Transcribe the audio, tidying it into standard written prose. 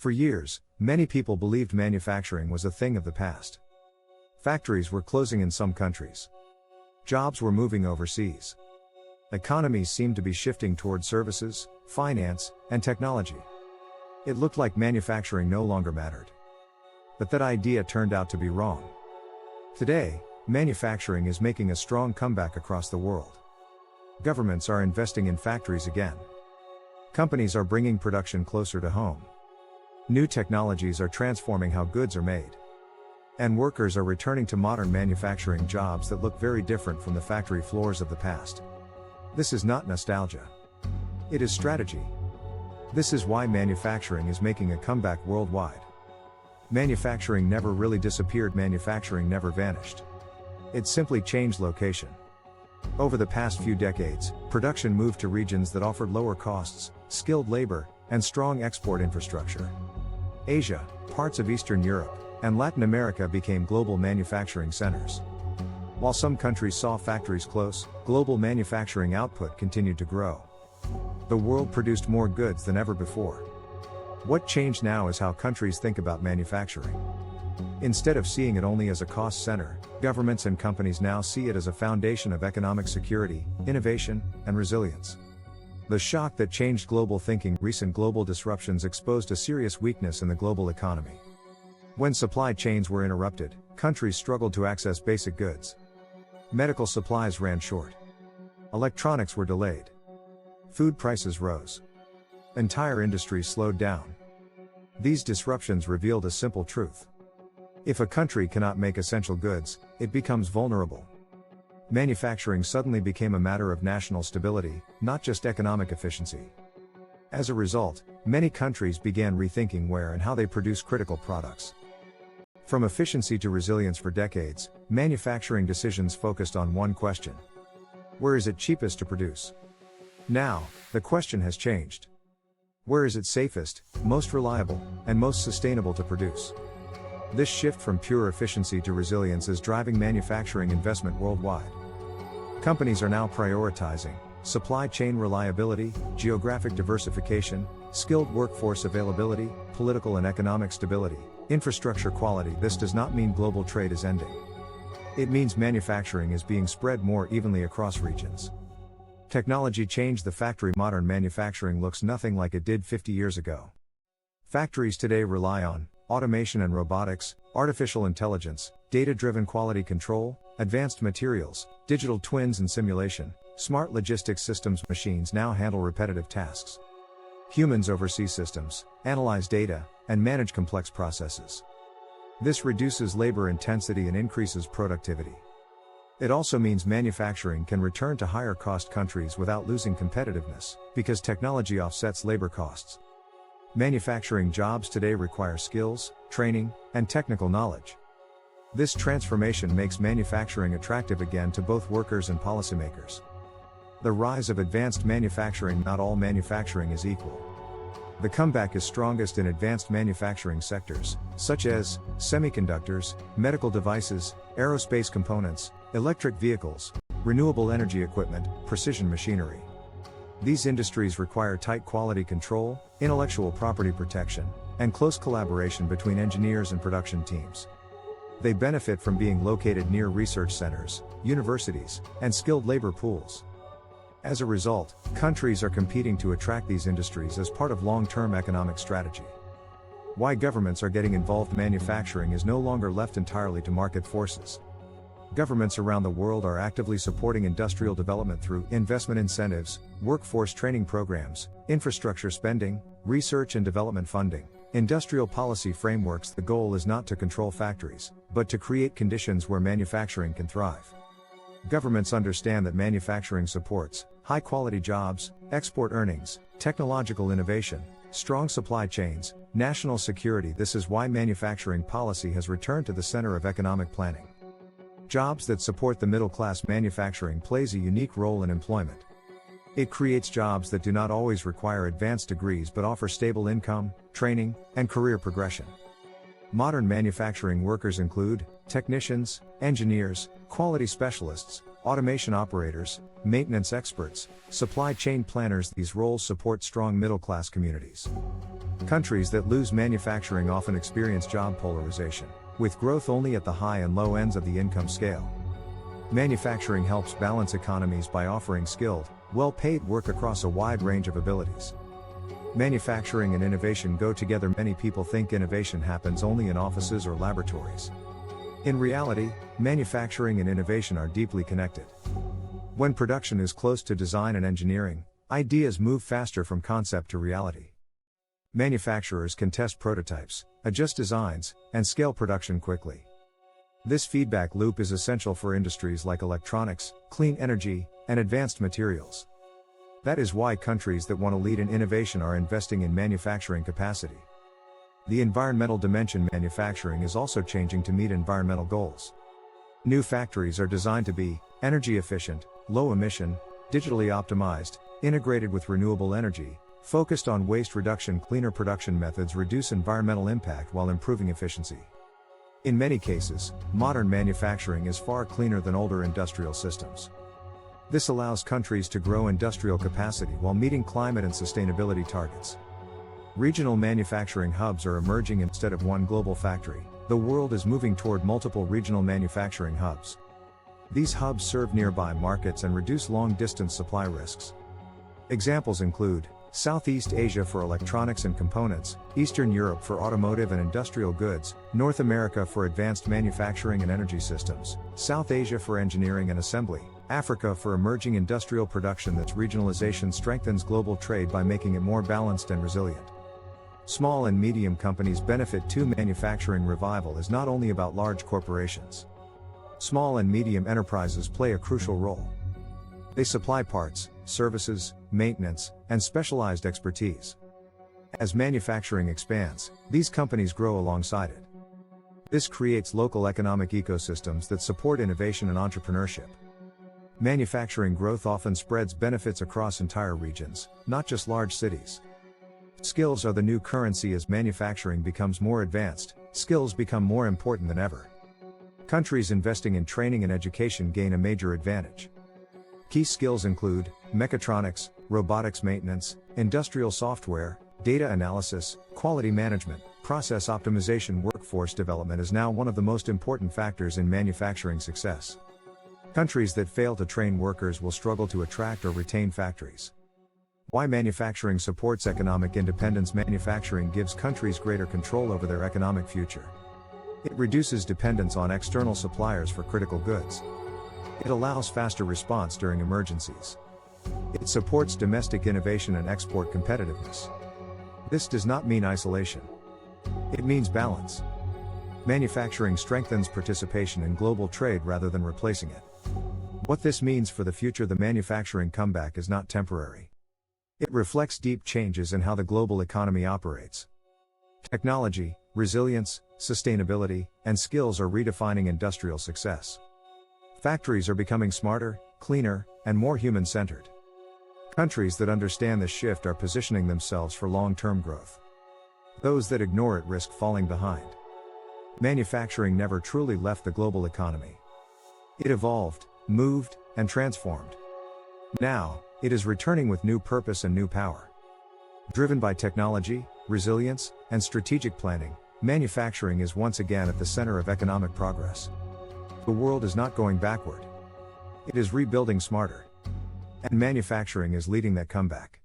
For years, many people believed manufacturing was a thing of the past. Factories were closing in some countries. Jobs were moving overseas. Economies seemed to be shifting toward services, finance, and technology. It looked like manufacturing no longer mattered. But that idea turned out to be wrong. Today, manufacturing is making a strong comeback across the world. Governments are investing in factories again. Companies are bringing production closer to home. New technologies are transforming how goods are made. And workers are returning to modern manufacturing jobs that look very different from the factory floors of the past. This is not nostalgia. It is strategy. This is why manufacturing is making a comeback worldwide. Manufacturing never really disappeared, manufacturing never vanished. It simply changed location. Over the past few decades, production moved to regions that offered lower costs, skilled labor, and strong export infrastructure. Asia, parts of Eastern Europe, and Latin America became global manufacturing centers. While some countries saw factories close, global manufacturing output continued to grow. The world produced more goods than ever before. What changed now is how countries think about manufacturing. Instead of seeing it only as a cost center, governments and companies now see it as a foundation of economic security, innovation, and resilience. The shock that changed global thinking. Recent global disruptions exposed a serious weakness in the global economy. When supply chains were interrupted, countries struggled to access basic goods. Medical supplies ran short. Electronics were delayed. Food prices rose. Entire industries slowed down. These disruptions revealed a simple truth. If a country cannot make essential goods, it becomes vulnerable. Manufacturing suddenly became a matter of national stability, not just economic efficiency. As a result, many countries began rethinking where and how they produce critical products. From efficiency to resilience. For decades, manufacturing decisions focused on one question: where is it cheapest to produce? Now, the question has changed. Where is it safest, most reliable, and most sustainable to produce? This shift from pure efficiency to resilience is driving manufacturing investment worldwide. Companies are now prioritizing supply chain reliability, geographic diversification, skilled workforce availability, political and economic stability, infrastructure quality. This does not mean global trade is ending. It means manufacturing is being spread more evenly across regions. Technology changed the factory. Modern manufacturing looks nothing like it did 50 years ago. Factories today rely on automation and robotics, artificial intelligence, data-driven quality control, advanced materials, digital twins and simulation, smart logistics systems. Machines now handle repetitive tasks. Humans oversee systems, analyze data, and manage complex processes. This reduces labor intensity and increases productivity. It also means manufacturing can return to higher-cost countries without losing competitiveness, because technology offsets labor costs. Manufacturing jobs today require skills, training, and technical knowledge. This transformation makes manufacturing attractive again to both workers and policymakers. The rise of advanced manufacturing. Not all manufacturing is equal. The comeback is strongest in advanced manufacturing sectors, such as semiconductors, medical devices, aerospace components, electric vehicles, renewable energy equipment, precision machinery. These industries require tight quality control, intellectual property protection, and close collaboration between engineers and production teams. They benefit from being located near research centers, universities, and skilled labor pools. As a result, countries are competing to attract these industries as part of long-term economic strategy. Why governments are getting involved. Manufacturing is no longer left entirely to market forces. Governments around the world are actively supporting industrial development through investment incentives, workforce training programs, infrastructure spending, research and development funding, industrial policy frameworks. The goal is not to control factories, but to create conditions where manufacturing can thrive. Governments understand that manufacturing supports high-quality jobs, export earnings, technological innovation, strong supply chains, national security. This is why manufacturing policy has returned to the center of economic planning. Jobs that support the middle class. Manufacturing plays a unique role in employment. It creates jobs that do not always require advanced degrees but offer stable income, training, and career progression. Modern manufacturing workers include technicians, engineers, quality specialists, automation operators, maintenance experts, supply chain planners. These roles support strong middle-class communities. Countries that lose manufacturing often experience job polarization, with growth only at the high and low ends of the income scale. Manufacturing helps balance economies by offering skilled, well-paid work across a wide range of abilities. Manufacturing and innovation go together. Many people think innovation happens only in offices or laboratories. In reality, manufacturing and innovation are deeply connected. When production is close to design and engineering, ideas move faster from concept to reality. Manufacturers can test prototypes, adjust designs, and scale production quickly. This feedback loop is essential for industries like electronics, clean energy, and advanced materials. That is why countries that want to lead in innovation are investing in manufacturing capacity. The environmental dimension. Manufacturing is also changing to meet environmental goals. New factories are designed to be energy efficient, low emission, digitally optimized, integrated with renewable energy, focused on waste reduction. Cleaner production methods reduce environmental impact while improving efficiency. In many cases, modern manufacturing is far cleaner than older industrial systems. This allows countries to grow industrial capacity while meeting climate and sustainability targets. Regional manufacturing hubs are emerging. Instead of one global factory, the world is moving toward multiple regional manufacturing hubs. These hubs serve nearby markets and reduce long-distance supply risks. Examples include Southeast Asia for electronics and components, Eastern Europe for automotive and industrial goods, North America for advanced manufacturing and energy systems, South Asia for engineering and assembly, Africa for emerging industrial production. This regionalization strengthens global trade by making it more balanced and resilient. Small and medium companies benefit too. Manufacturing revival is not only about large corporations. Small and medium enterprises play a crucial role. They supply parts, services, maintenance, and specialized expertise. As manufacturing expands, these companies grow alongside it. This creates local economic ecosystems that support innovation and entrepreneurship. Manufacturing growth often spreads benefits across entire regions, not just large cities. Skills are the new currency. As manufacturing becomes more advanced, skills become more important than ever. Countries investing in training and education gain a major advantage. Key skills include mechatronics, robotics maintenance, industrial software, data analysis, quality management, process optimization. Workforce development is now one of the most important factors in manufacturing success. Countries that fail to train workers will struggle to attract or retain factories. Why manufacturing supports economic independence. Manufacturing gives countries greater control over their economic future. It reduces dependence on external suppliers for critical goods. It allows faster response during emergencies. It supports domestic innovation and export competitiveness. This does not mean isolation. It means balance. Manufacturing strengthens participation in global trade rather than replacing it. What this means for the future. The manufacturing comeback is not temporary. It reflects deep changes in how the global economy operates. Technology, resilience, sustainability, and skills are redefining industrial success. Factories are becoming smarter, cleaner, and more human-centered. Countries that understand this shift are positioning themselves for long-term growth. Those that ignore it risk falling behind. Manufacturing never truly left the global economy. It evolved, moved, and transformed. Now, it is returning with new purpose and new power. Driven by technology, resilience, and strategic planning, manufacturing is once again at the center of economic progress. The world is not going backward. It is rebuilding smarter. And manufacturing is leading that comeback.